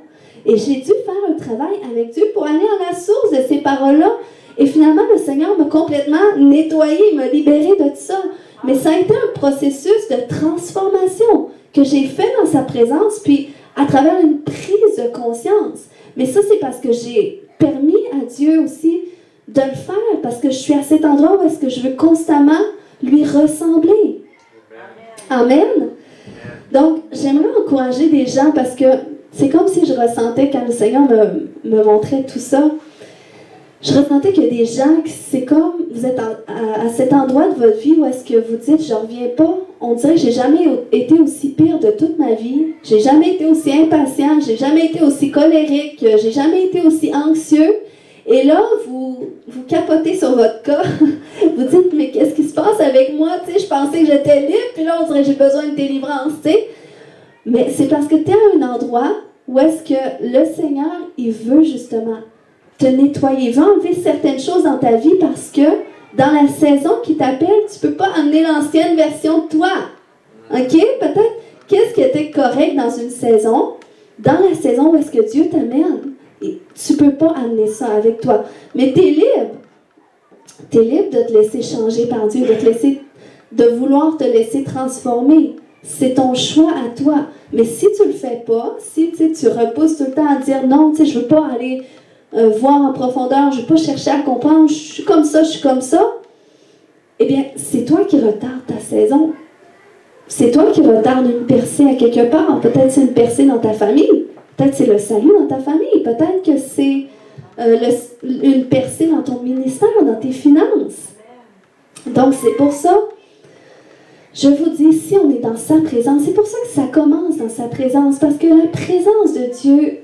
Et j'ai dû faire un travail avec Dieu pour aller à la source de ces paroles-là. Et finalement, le Seigneur m'a complètement nettoyé, m'a libéré de tout ça. Mais ça a été un processus de transformation que j'ai fait dans sa présence, puis à travers une prise de conscience. Mais ça, c'est parce que j'ai permis à Dieu aussi de le faire, parce que je suis à cet endroit où est-ce que je veux constamment lui ressembler. Amen. Donc, j'aimerais encourager des gens, parce que c'est comme si je ressentais, quand le Seigneur me montrait tout ça, je ressentais que des gens, c'est comme vous êtes à cet endroit de votre vie où est-ce que vous dites, je ne reviens pas. On dirait que j'ai jamais été aussi pire de toute ma vie. J'ai jamais été aussi impatient, j'ai jamais été aussi colérique, j'ai jamais été aussi anxieux. Et là, vous capotez sur votre cas. Vous dites, mais qu'est-ce qui se passe avec moi? Tu sais, je pensais que j'étais libre, puis là, on dirait que j'ai besoin de délivrance, tu sais. Mais c'est parce que tu es à un endroit où est-ce que le Seigneur, il veut justement te nettoyer, il veut enlever certaines choses dans ta vie parce que dans la saison qui t'appelle, tu ne peux pas amener l'ancienne version de toi. OK? Peut-être qu'est-ce qui était correct dans une saison, dans la saison où est-ce que Dieu t'amène. Et tu ne peux pas amener ça avec toi. Mais tu es libre. Tu es libre de te laisser changer par Dieu, de vouloir te laisser transformer. C'est ton choix à toi. Mais si tu ne le fais pas, si tu repousses tout le temps à dire non, je ne veux pas aller voir en profondeur, je ne veux pas chercher à comprendre, je suis comme ça, eh bien, c'est toi qui retardes ta saison. C'est toi qui retardes une percée à quelque part. Peut-être c'est une percée dans ta famille. Peut-être c'est le salut dans ta famille. Peut-être que c'est une percée dans ton ministère, dans tes finances. Donc, c'est pour ça, je vous dis, si on est dans sa présence, c'est pour ça que ça commence dans sa présence. Parce que la présence de Dieu,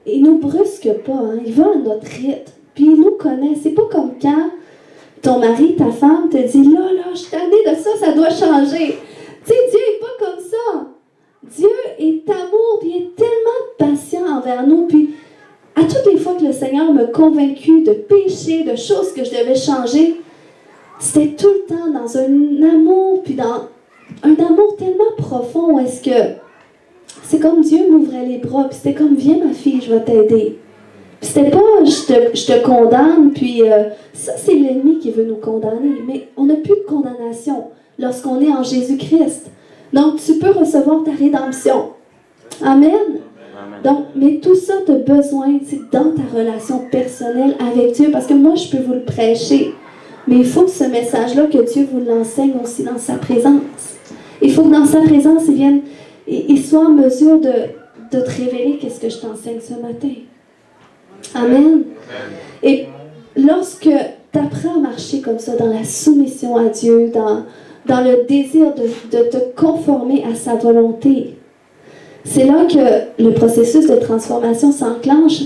il nous brusque pas. Hein, il va à notre rythme. Puis il nous connaît. C'est pas comme quand ton mari, ta femme te dit « Là, je suis tannée de ça, ça doit changer. » Tu sais, Dieu n'est pas comme ça. Dieu est amour, puis il est tellement patient envers nous. Puis, à toutes les fois que le Seigneur m'a convaincu de péché, de choses que je devais changer, c'était tout le temps dans un amour, puis dans un amour tellement profond où est-ce que c'est comme Dieu m'ouvrait les bras, puis c'était comme « Viens ma fille, je vais t'aider. » C'était pas je te condamne, puis ça c'est l'ennemi qui veut nous condamner. Mais on n'a plus de condamnation lorsqu'on est en Jésus-Christ. Donc tu peux recevoir ta rédemption. Amen. Donc, mais tout ça, tu as besoin, dans ta relation personnelle avec Dieu, parce que moi je peux vous le prêcher. Mais il faut que ce message-là, que Dieu vous l'enseigne aussi dans sa présence. Il faut que dans sa présence, il soit en mesure de te révéler qu'est-ce que je t'enseigne ce matin. Amen. Et lorsque tu apprends à marcher comme ça, dans la soumission à Dieu, dans le désir de te conformer à sa volonté, c'est là que le processus de transformation s'enclenche.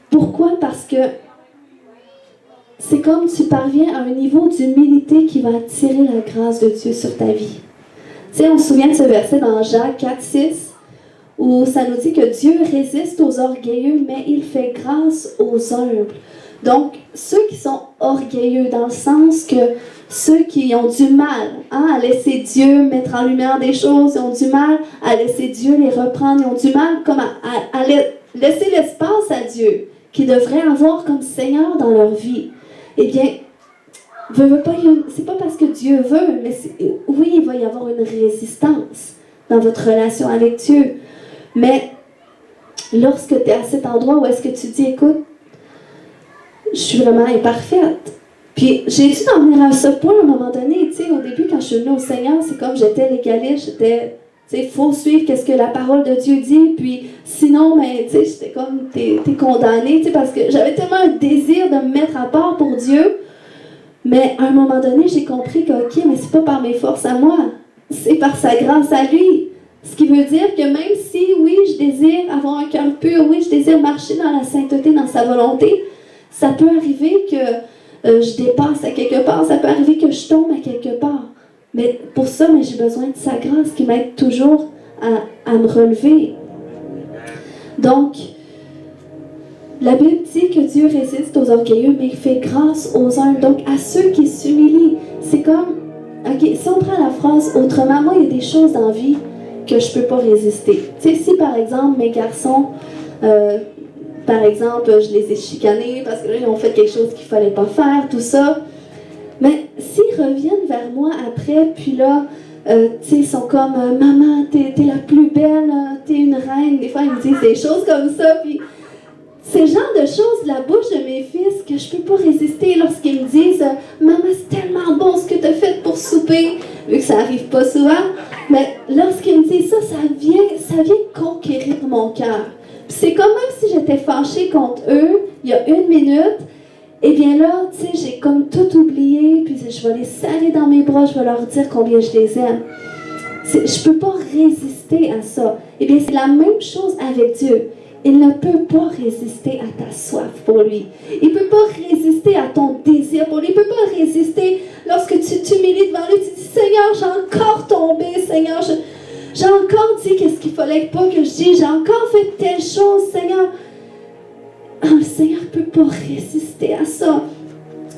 Pourquoi? Parce que c'est comme tu parviens à un niveau d'humilité qui va attirer la grâce de Dieu sur ta vie. Tu sais, on se souvient de ce verset dans Jacques 4, 6, où ça nous dit que Dieu résiste aux orgueilleux, mais il fait grâce aux humbles. Donc, ceux qui sont orgueilleux, dans le sens que ceux qui ont du mal à laisser Dieu mettre en lumière des choses, ils ont du mal à laisser Dieu les reprendre, ils ont du mal comme à laisser l'espace à Dieu, qu'ils devraient avoir comme Seigneur dans leur vie. Eh bien, c'est pas parce que Dieu veut, mais oui, il va y avoir une résistance dans votre relation avec Dieu. Mais lorsque tu es à cet endroit où est-ce que tu dis, écoute, je suis vraiment imparfaite. Puis j'ai dû en venir à ce point à un moment donné, tu sais, au début quand je suis venue au Seigneur, c'est comme j'étais légaliste, tu sais, il faut suivre qu'est-ce que la parole de Dieu dit, puis sinon, ben, tu sais, j'étais comme, t'es condamné, tu sais, parce que j'avais tellement un désir de me mettre à part pour Dieu, mais à un moment donné, j'ai compris que, ok, mais c'est pas par mes forces à moi, c'est par sa grâce à lui. Ce qui veut dire que même si, oui, je désire avoir un cœur pur, oui, je désire marcher dans la sainteté, dans sa volonté, ça peut arriver que je dépasse à quelque part, ça peut arriver que je tombe à quelque part. Mais pour ça, j'ai besoin de sa grâce qui m'aide toujours à me relever. Donc, la Bible dit que Dieu résiste aux orgueilleux, mais il fait grâce aux humbles. Donc, à ceux qui s'humilient, c'est comme, ok, si on prend la phrase autrement, moi, il y a des choses dans la vie que je ne peux pas résister. Tu sais, si par exemple, mes garçons, par exemple, je les ai chicanés parce que là, ils ont fait quelque chose qu'il ne fallait pas faire, tout ça, mais s'ils reviennent vers moi après, puis là, tu sais, ils sont comme « Maman, t'es la plus belle, t'es une reine », des fois, ils me disent des choses comme ça, puis c'est le genre de choses de la bouche de mes fils que je ne peux pas résister lorsqu'ils me disent « Maman, c'est tellement bon ce que tu as fait pour souper », vu que ça n'arrive pas souvent, mais lorsqu'ils me disent ça, ça vient conquérir mon cœur. C'est comme même si j'étais fâchée contre eux il y a 1 minute, et bien là, tu sais, j'ai comme tout oublié, puis je vais les serrer dans mes bras, je vais leur dire combien je les aime. Je ne peux pas résister à ça. Et bien, c'est la même chose avec Dieu. Il ne peut pas résister à ta soif pour lui. Il ne peut pas résister à ton désir pour lui. Il ne peut pas résister lorsque tu t'humilies devant lui. Tu dis, Seigneur, j'ai encore tombé, Seigneur, j'ai encore dit qu'est-ce qu'il fallait pas que je dise, j'ai encore fait telle chose, Seigneur. Le Seigneur ne peut pas résister à ça.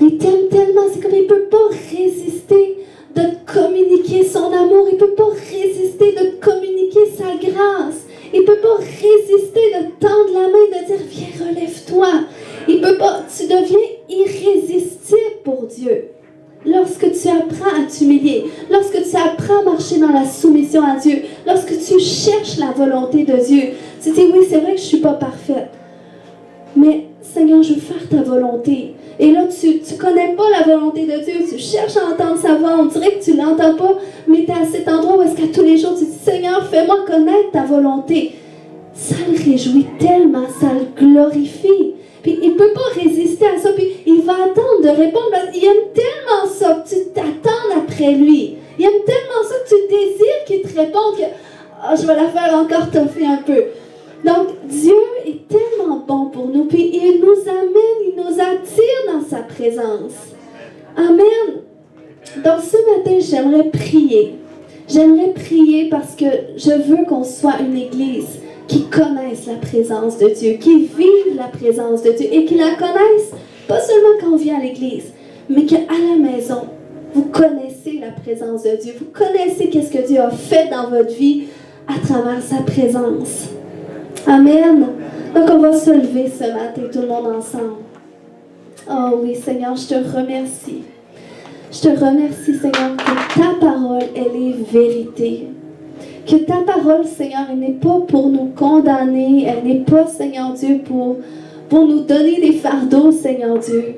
Il t'aime tellement, c'est comme il ne peut pas résister de te communiquer son amour. Il ne peut pas résister de te communiquer sa grâce. Il ne peut pas résister de tendre la main, de dire, viens, relève-toi. Il peut pas, tu deviens irrésistible pour Dieu. Lorsque tu apprends à t'humilier, lorsque tu apprends à marcher dans la soumission à Dieu, lorsque tu cherches la volonté de Dieu, tu dis, oui, c'est vrai que je ne suis pas parfaite. Mais Seigneur, je veux faire ta volonté. Et là, tu ne connais pas la volonté de Dieu, tu cherches à entendre sa voix, on dirait que tu ne l'entends pas, mais tu es à cet endroit où est-ce qu'à tous les jours, tu dis, Seigneur, fais-moi connaître ta volonté. Ça le réjouit tellement, ça le glorifie. Puis il ne peut pas résister à ça, puis il va attendre de répondre, parce qu'il aime tellement ça que tu t'attendes après lui. Il aime tellement ça que tu désires qu'il te réponde que je vais la faire encore toffer un peu. Donc, Dieu est tellement bon pour nous, puis il nous amène, il nous attire dans sa présence. Amen. Donc, ce matin, j'aimerais prier. J'aimerais prier parce que je veux qu'on soit une église qui connaisse la présence de Dieu, qui vive la présence de Dieu et qui la connaisse, pas seulement quand on vient à l'église, mais qu'à la maison, vous connaissez la présence de Dieu. Vous connaissez qu'est-ce que Dieu a fait dans votre vie à travers sa présence. Amen. Donc, on va se lever ce matin, tout le monde ensemble. Oh oui, Seigneur, je te remercie. Je te remercie, Seigneur, que ta parole, elle est vérité. Que ta parole, Seigneur, elle n'est pas pour nous condamner. Elle n'est pas, Seigneur Dieu, pour nous donner des fardeaux, Seigneur Dieu.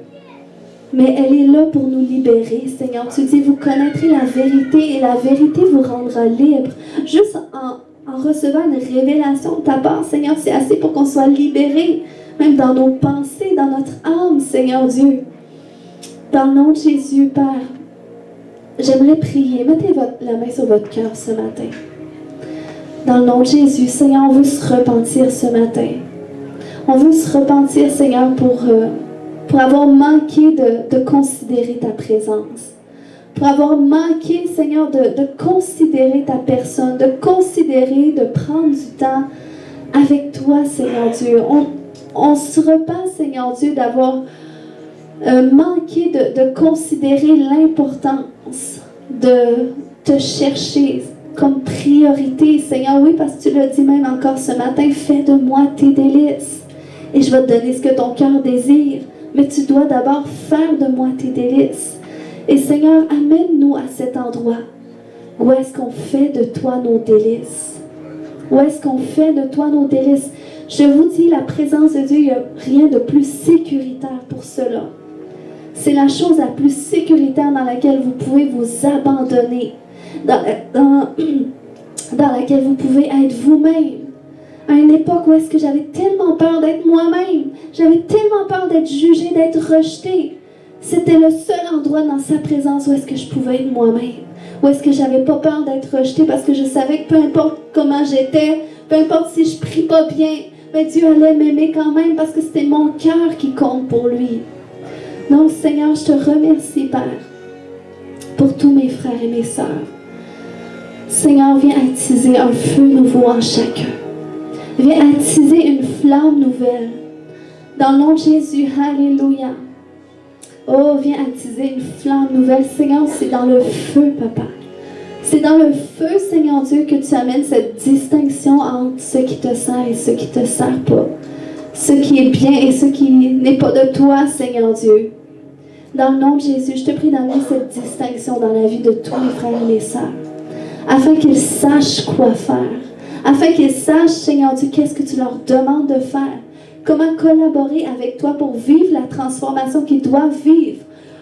Mais elle est là pour nous libérer, Seigneur. Tu dis, vous connaîtrez la vérité et la vérité vous rendra libre. Juste en recevant une révélation de ta part, Seigneur, c'est assez pour qu'on soit libéré, même dans nos pensées, dans notre âme, Seigneur Dieu. Dans le nom de Jésus, Père, j'aimerais prier. Mettez la main sur votre cœur ce matin. Dans le nom de Jésus, Seigneur, on veut se repentir ce matin. On veut se repentir, Seigneur, pour avoir manqué de considérer ta présence. Pour avoir manqué, Seigneur, de considérer ta personne, de considérer, de prendre du temps avec toi, Seigneur Dieu. On se repent, Seigneur Dieu, d'avoir manqué de considérer l'importance de te chercher comme priorité, Seigneur. Oui, parce que tu l'as dit même encore ce matin, fais de moi tes délices. Et je vais te donner ce que ton cœur désire. Mais tu dois d'abord faire de moi tes délices. Et Seigneur, amène-nous à cet endroit où est-ce qu'on fait de toi nos délices. Où est-ce qu'on fait de toi nos délices. Je vous dis, la présence de Dieu, il n'y a rien de plus sécuritaire pour cela. C'est la chose la plus sécuritaire dans laquelle vous pouvez vous abandonner. Dans laquelle vous pouvez être vous-même. À une époque où est-ce que j'avais tellement peur d'être moi-même. J'avais tellement peur d'être jugée, d'être rejetée. C'était le seul endroit dans sa présence où est-ce que je pouvais être moi-même. Où est-ce que j'avais pas peur d'être rejetée parce que je savais que peu importe comment j'étais, peu importe si je prie pas bien, mais Dieu allait m'aimer quand même parce que c'était mon cœur qui compte pour lui. Donc Seigneur, je te remercie, Père, pour tous mes frères et mes sœurs. Seigneur, viens attiser un feu nouveau en chacun. Viens attiser une flamme nouvelle. Dans le nom de Jésus, alléluia. Oh, viens attiser une flamme nouvelle. Seigneur, c'est dans le feu, Papa. C'est dans le feu, Seigneur Dieu, que tu amènes cette distinction entre ce qui te sert et ce qui ne te sert pas. Ce qui est bien et ce qui n'est pas de toi, Seigneur Dieu. Dans le nom de Jésus, je te prie d'amener cette distinction dans la vie de tous les frères et les sœurs. Afin qu'ils sachent quoi faire. Afin qu'ils sachent, Seigneur Dieu, qu'est-ce que tu leur demandes de faire. Comment collaborer avec toi pour vivre la transformation qu'ils doivent vivre.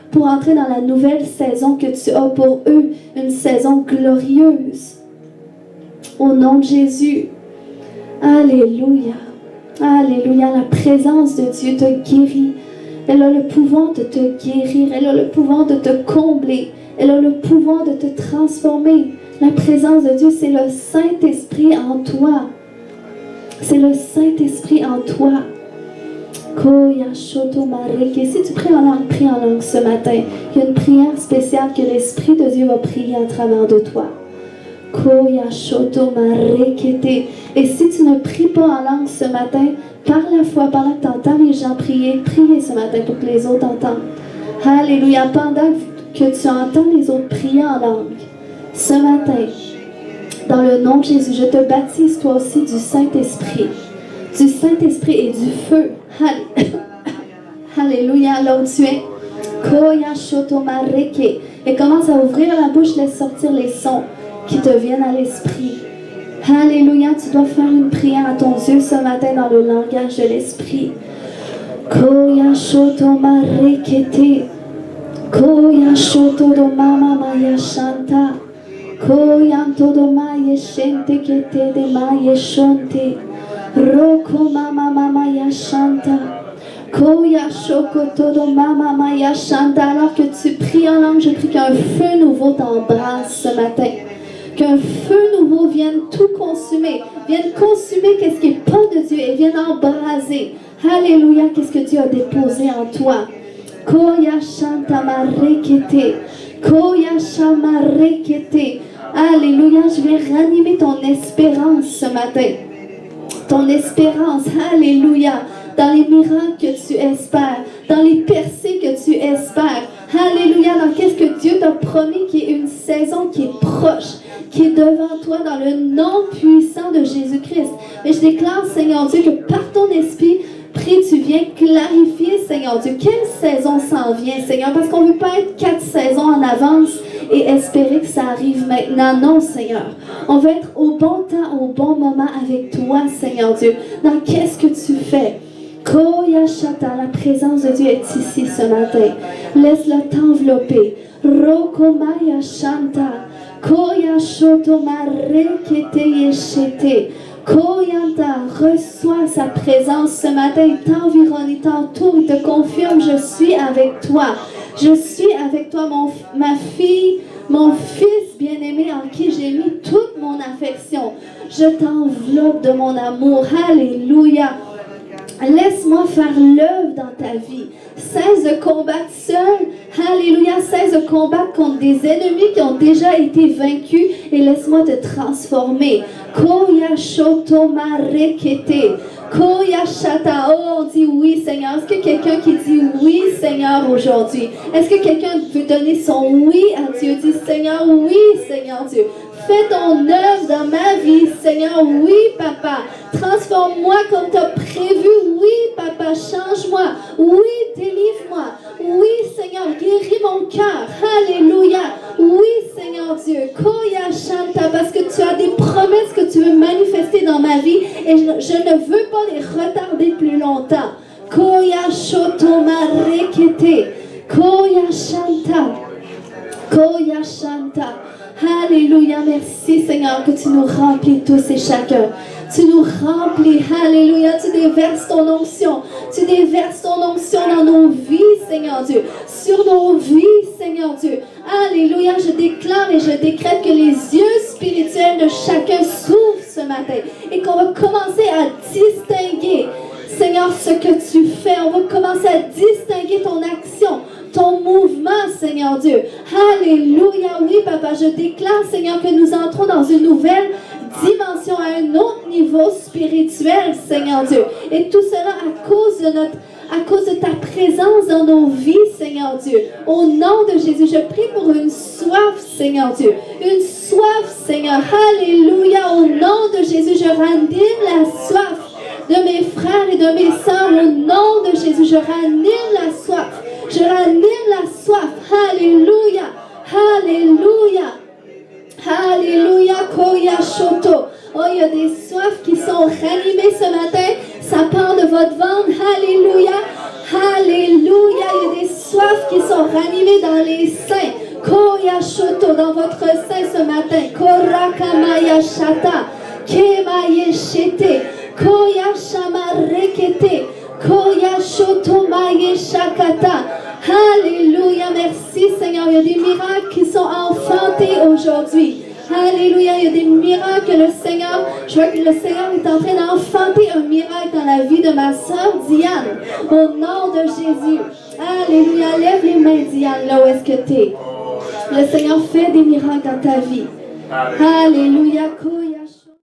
Pour entrer dans la nouvelle saison que tu as pour eux. Une saison glorieuse. Au nom de Jésus. Alléluia. Alléluia. La présence de Dieu te guérit. Elle a le pouvoir de te guérir. Elle a le pouvoir de te combler. Elle a le pouvoir de te transformer. La présence de Dieu, c'est le Saint-Esprit en toi. C'est le Saint-Esprit en toi. Si tu pries en langue ce matin, il y a une prière spéciale que l'Esprit de Dieu va prier à travers de toi. Et si tu ne pries pas en langue ce matin, par la foi, pendant que tu entends les gens prier, priez ce matin pour que les autres entendent. Alléluia. Pendant que tu entends les autres prier en langue. Ce matin, dans le nom de Jésus, je te baptise toi aussi du Saint-Esprit. Du Saint-Esprit et du feu. Alléluia, là où tu es. Et commence à ouvrir la bouche, laisse sortir les sons qui te viennent à l'esprit. Alléluia, tu dois faire une prière à ton Dieu ce matin dans le langage de l'esprit. Koya shoto marekete. Koya shoto do mama maya shanta. Koya todo maya shente kete de maya shonte. Roko mama mama ya shanta. Koya shoko todo mama maya shanta. Alors que tu pries en langue, je prie qu'un feu nouveau t'embrasse ce matin. Qu'un feu nouveau vienne tout consumer. Vienne consumer qu'est-ce qui n'est pas de Dieu et vienne embraser. Alléluia, qu'est-ce que Dieu a déposé en toi. Koya shanta marekete. Koya shama rekete. Alléluia, je vais ranimer ton espérance ce matin. Ton espérance, alléluia. Dans les miracles que tu espères, dans les percées que tu espères. Alléluia, dans qu'est-ce que Dieu t'a promis qui est une saison qui est proche, qui est devant toi dans le nom puissant de Jésus-Christ. Mais je déclare, Seigneur Dieu, que par ton esprit, prie, tu viens clarifier, Seigneur Dieu, quelle saison s'en vient, Seigneur, parce qu'on ne veut pas être 4 saisons en avance et espérer que ça arrive maintenant. Non, Seigneur. On veut être au bon temps, au bon moment avec toi, Seigneur Dieu. Dans qu'est-ce que tu fais? Koya Shata, la présence de Dieu est ici ce matin. Laisse-la t'envelopper. Rokomaya Shanta. Koya Shoto Marekete Yeshete. Koyanta, reçois sa présence ce matin. Il t'environne, il t'entoure, il te confirme. Je suis avec toi. Je suis avec toi, ma fille, mon fils bien-aimé en qui j'ai mis toute mon affection. Je t'enveloppe de mon amour. Alléluia. Laisse-moi faire l'œuvre dans ta vie. Cesse de combattre seul. Alléluia. Cesse de combattre contre des ennemis qui ont déjà été vaincus. Et laisse-moi te transformer. Koya shoto marekete. Koya shata. Oh, on dit oui, Seigneur. Est-ce que quelqu'un qui dit oui, Seigneur, aujourd'hui? Est-ce que quelqu'un veut donner son oui à Dieu? Dit, Seigneur, oui, Seigneur Dieu. Fais ton œuvre dans ma vie, Seigneur. Oui, Papa. Transforme-moi comme tu as prévu. Oui, Papa. Change-moi. Oui, délivre-moi. Oui, Seigneur. Guéris mon cœur. Alléluia. Oui, Seigneur Dieu. Koya Shanta. Parce que tu as des promesses que tu veux manifester dans ma vie et je ne veux pas les retarder plus longtemps. Koya Shoto Marekete. Koya Shanta. Koya Shanta. Alléluia, merci Seigneur que tu nous remplis tous et chacun. Tu nous remplis, alléluia, tu déverses ton onction. Tu déverses ton onction dans nos vies, Seigneur Dieu. Sur nos vies, Seigneur Dieu. Alléluia, je déclare et je décrète que les yeux spirituels de chacun s'ouvrent ce matin. Et qu'on va commencer à distinguer, Seigneur, ce que tu fais. On va commencer à distinguer ton action. Ton mouvement, Seigneur Dieu. Alléluia. Oui, Papa, je déclare, Seigneur, que nous entrons dans une nouvelle dimension, à un autre niveau spirituel, Seigneur Dieu. Et tout cela à cause de ta présence dans nos vies, Seigneur Dieu. Au nom de Jésus, je prie pour une soif, Seigneur Dieu. Une soif, Seigneur. Alléluia. Au nom de Jésus, je ranime la soif de mes frères et de mes sœurs. Au nom de Jésus, je ranime la soif. Je ranime la soif. Alléluia. Alléluia. Alléluia. Koya Shoto. Oh, il y a des soifs qui sont ranimées ce matin. Ça part de votre ventre. Alléluia. Alléluia. Il y a des soifs qui sont ranimées dans les seins. Koya Shoto, dans votre sein ce matin. Korakamaya Shata. Kemaye Shete. Koya Shama Rekete. Koya Shoto Maye Shakata. Alléluia, merci Seigneur. Il y a des miracles qui sont enfantés aujourd'hui. Alléluia, il y a des miracles que le Seigneur, je vois que le Seigneur est en train d'enfanter un miracle dans la vie de ma soeur Diane. Au nom de Jésus. Alléluia, lève les mains Diane, là où est-ce que tu es. Le Seigneur fait des miracles dans ta vie. Alléluia.